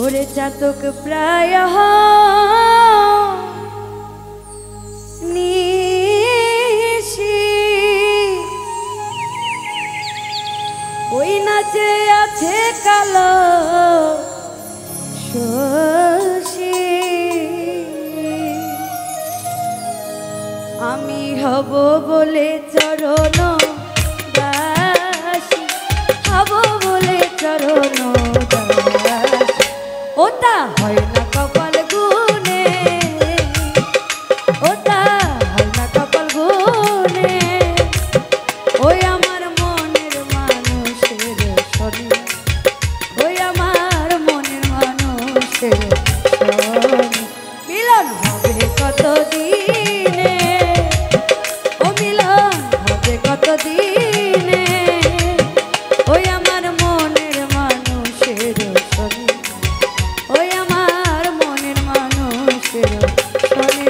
ওরে চাতক প্রায় নিশি ওই নাচে আছে কালো শশী আমি হব বলে চরণ দাসী হব বলে চরণ দাসী ওটা হয় না কপাল গুনে ওটা হয় না কপাল গুনে ওই আমার মনের মানুষের শনি ওই আমার মনের মানুষের শনি মিলন হবে কত দিনে ও মিলন হবে কত দিনে ওই আমার মনের মানুষের শনি ওই আমার মনের মানুষের শনি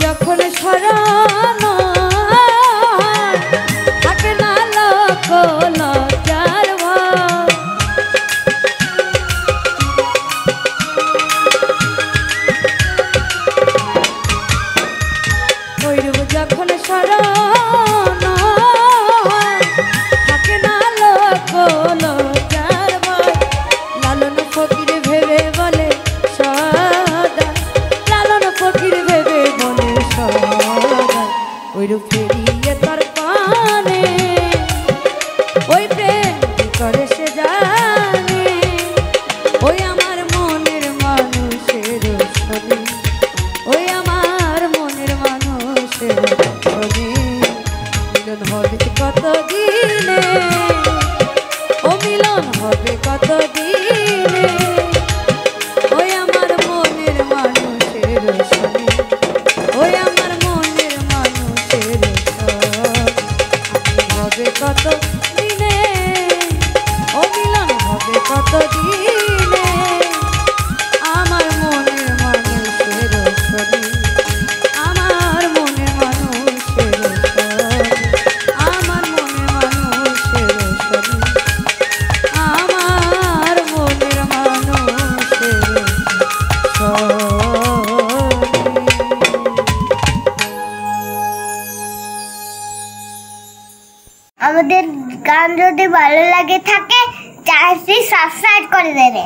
যখন স্মরণ থাকে না লোক লজ্জার ভয় ওইরূপ যখন স্মরণ থাকে না লোক লজ্জার ভয় লালন ফকির ভেবে বলে সদা লালন ফকির ভেবে বলে সদা ওইরূপ ফেরিয়ে তার পানে ওই প্রেম কি করে সে জানে ওই আমার মনের মানুষের ছবি ওই আমার মনের মানুষের ছবি মিলন হবে কত দিনে ও মিলন হবে কত দিনে ওই আমার মনের মানুষের ছবি ওই আমার মনের মানুষের ছবি হবে কত দিনে ও মিলন হবে কত দিনে আমার মনের মানুষের ছবি আমার মনের মানুষের ছবি আমার মনের মানুষের ছবি আমার মনের মানুষের ছবি। আমাদের গান যদি ভালো লাগে থাকে চ্যানেলটি সাবস্ক্রাইব করে দেবে।